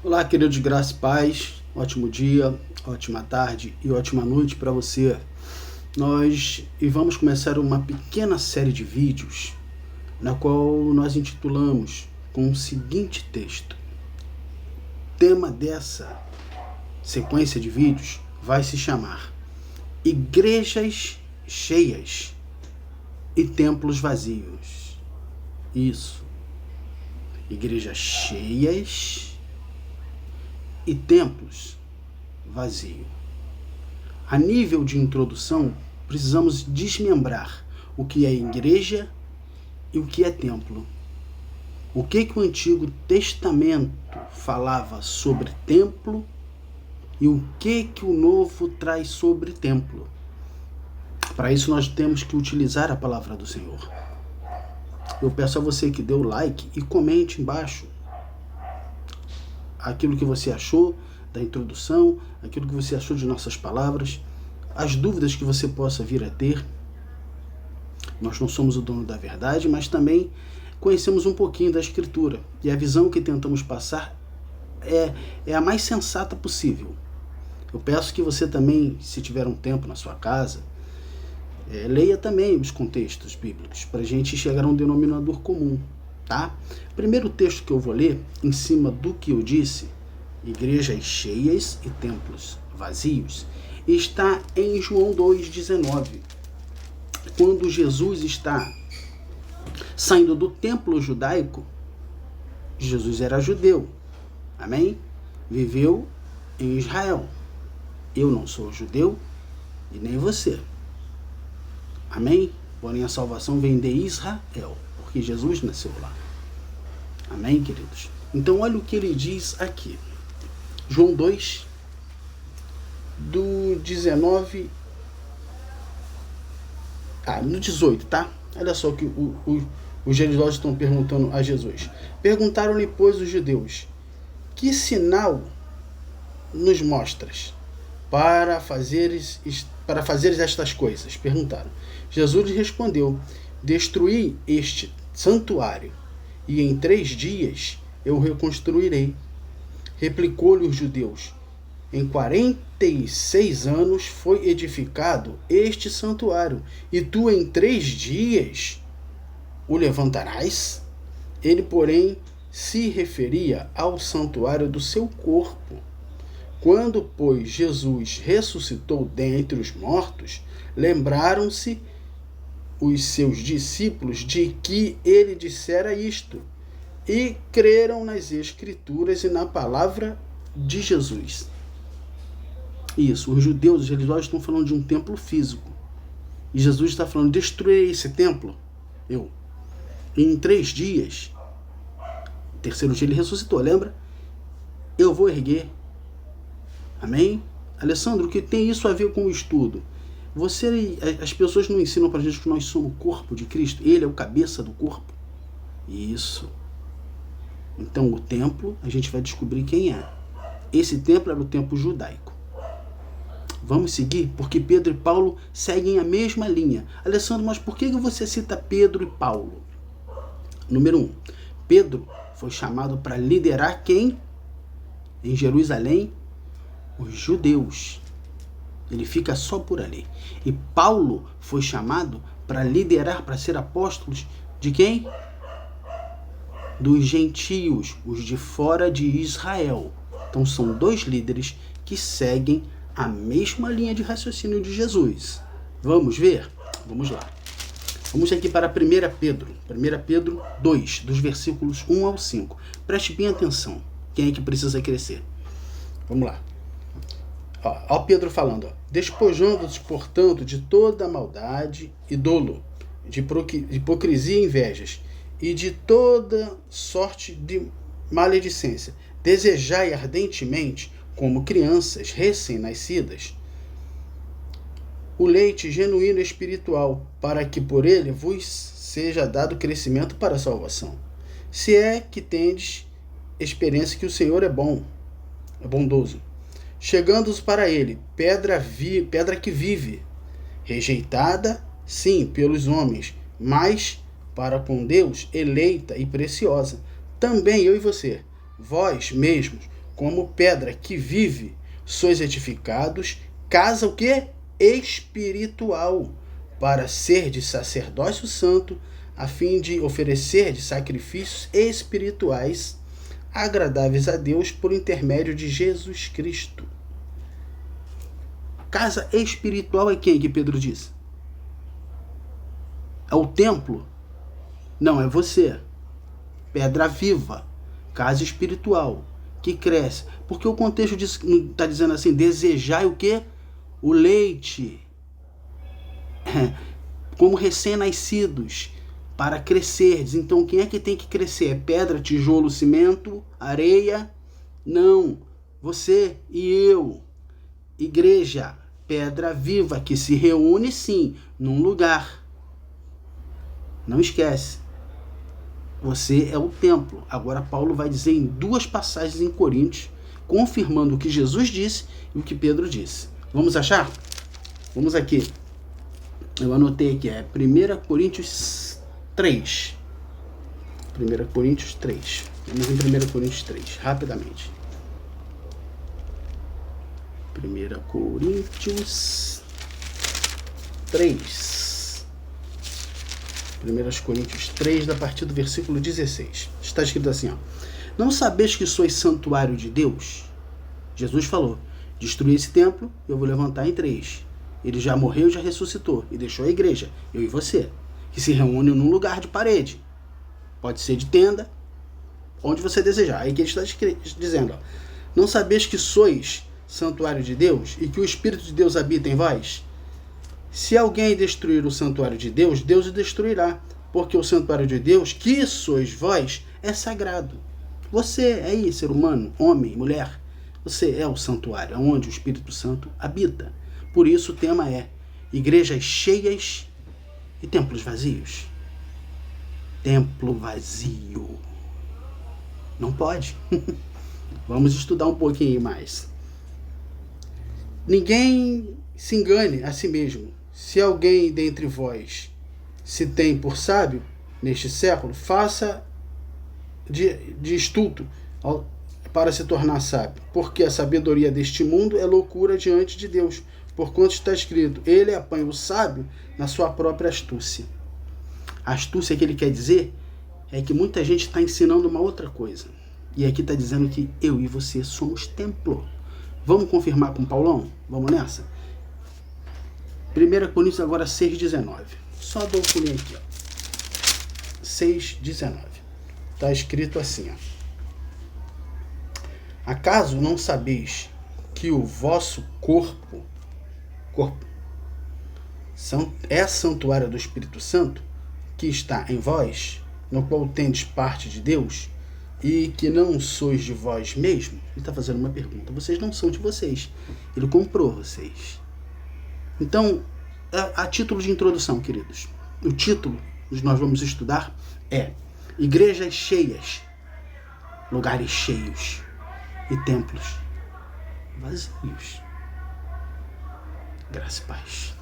Olá, queridos, graça e paz, ótimo dia, ótima tarde e ótima noite para você. Vamos começar uma pequena série de vídeos, na qual nós intitulamos com o seguinte texto. O tema dessa sequência de vídeos vai se chamar Igrejas Cheias e Templos Vazios. Isso, igrejas cheias e templos vazios. A nível de introdução, precisamos desmembrar o que é igreja e o que é templo. O que o Antigo Testamento falava sobre templo e o que o Novo traz sobre templo. Para isso nós temos que utilizar a palavra do Senhor. Eu peço a você que dê o like e comente embaixo aquilo que você achou da introdução, aquilo que você achou de nossas palavras, as dúvidas que você possa vir a ter. Nós não somos o dono da verdade, mas também conhecemos um pouquinho da Escritura. E a visão que tentamos passar é a mais sensata possível. Eu peço que você também, se tiver um tempo na sua casa, leia também os contextos bíblicos, para a gente chegar a um denominador comum. Tá? Primeiro texto que eu vou ler, em cima do que eu disse, igrejas cheias e templos vazios, está em João 2,19. Quando Jesus está saindo do templo judaico, Jesus era judeu, amém? Viveu em Israel. Eu não sou judeu e nem você, amém? Porém a salvação vem de Israel, porque Jesus nasceu lá. Amém, queridos? Então, olha o que ele diz aqui. João 2, do 19... no 18, tá? Olha só o que os religiosos estão perguntando a Jesus. Perguntaram-lhe, pois, os judeus, que sinal nos mostras para fazeres estas coisas? Perguntaram. Jesus lhe respondeu, destruí este santuário, e em 3 dias eu reconstruirei. Replicou-lhe os judeus, em 46 anos foi edificado este santuário, e tu em 3 dias o levantarás? Ele, porém, se referia ao santuário do seu corpo. Quando, pois, Jesus ressuscitou dentre os mortos, lembraram-se os seus discípulos de que ele dissera isto, e creram nas Escrituras e na palavra de Jesus. Isso, os judeus, os religiosos estão falando de um templo físico. E Jesus está falando, destruirei esse templo. Em 3 dias, terceiro dia ele ressuscitou, lembra? Eu vou erguer. Amém? Alessandro, o que tem isso a ver com o estudo? As pessoas não ensinam pra gente que nós somos o corpo de Cristo. Ele é o cabeça do corpo. Isso. Então o templo, a gente vai descobrir quem é. Esse templo era o templo judaico. Vamos seguir? Porque Pedro e Paulo seguem a mesma linha. Alessandro, mas por que você cita Pedro e Paulo? Número 1. Pedro foi chamado para liderar quem? Em Jerusalém? Os judeus. Ele fica só por ali. E Paulo foi chamado para liderar, para ser apóstolos de quem? Dos gentios, os de fora de Israel. Então são 2 líderes que seguem a mesma linha de raciocínio de Jesus. Vamos ver? Vamos lá. Vamos aqui para 1 Pedro. 1 Pedro 2, dos versículos 1 ao 5. Preste bem atenção. Quem é que precisa crescer? Vamos lá. Ó Pedro falando, despojando-se, portanto, de toda maldade e dolo, de hipocrisia e invejas, e de toda sorte de maledicência. Desejai ardentemente, como crianças recém-nascidas, o leite genuíno espiritual, para que por ele vos seja dado crescimento para a salvação. Se é que tendes experiência que o Senhor é bondoso, chegando-os para ele, pedra que vive, rejeitada, sim, pelos homens, mas para com Deus eleita e preciosa. Também eu e você, vós mesmos, como pedra que vive, sois edificados, casa o quê? Espiritual, para ser de sacerdócio santo, a fim de oferecer de sacrifícios espirituais agradáveis a Deus por intermédio de Jesus Cristo. Casa espiritual é quem que Pedro diz? É o templo? Não, é você. Pedra viva, casa espiritual, que cresce. Porque o contexto está dizendo assim, desejai o quê? O leite. Como recém-nascidos, para crescerdes. Então quem é que tem que crescer? É pedra, tijolo, cimento, areia? Não, você e eu. Igreja, pedra viva, que se reúne sim, num lugar. Não esquece. Você é o templo. Agora Paulo vai dizer em 2 passagens em Coríntios, confirmando o que Jesus disse e o que Pedro disse. Vamos achar? Vamos aqui. Eu anotei aqui, é 1 Coríntios 3. 1 Coríntios 3. Vamos em 1 Coríntios 3, rapidamente. 1 Coríntios 3. 1 Coríntios 3, a partir do versículo 16. Está escrito assim, ó. Não sabeis que sois santuário de Deus? Jesus falou, destruí esse templo, eu vou levantar em 3. Ele já morreu e já ressuscitou, e deixou a igreja, eu e você, que se reúne num lugar de parede. Pode ser de tenda, onde você desejar. Aí que ele está dizendo, ó, não sabeis que sois santuário de Deus e que o Espírito de Deus habita em vós? Se alguém destruir o santuário de Deus, Deus o destruirá, porque o santuário de Deus, que sois vós, é sagrado. Você é aí, ser humano, homem, mulher, você é o santuário, onde o Espírito Santo habita. Por isso o tema é igrejas cheias e templos vazios. Templo vazio. Não pode. Vamos estudar um pouquinho mais. Ninguém se engane a si mesmo. Se alguém dentre vós se tem por sábio neste século, faça de estulto para se tornar sábio, porque a sabedoria deste mundo é loucura diante de Deus, porquanto está escrito, ele apanha o sábio na sua própria astúcia. A astúcia que ele quer dizer é que muita gente está ensinando uma outra coisa, e aqui está dizendo que eu e você somos templo. Vamos confirmar com Paulão? Vamos nessa? 1 Coríntios agora 6,19. Só dou o pulinho aqui, ó. 6,19. Está escrito assim, ó. Acaso não sabeis que o vosso corpo é santuário do Espírito Santo, que está em vós, no qual tendes parte de Deus, e que não sois de vós mesmo? Ele está fazendo uma pergunta. Vocês não são de vocês. Ele comprou vocês. Então, a título de introdução, queridos, o título que nós vamos estudar é Igrejas Cheias, Lugares Cheios e Templos Vazios. Graça e paz.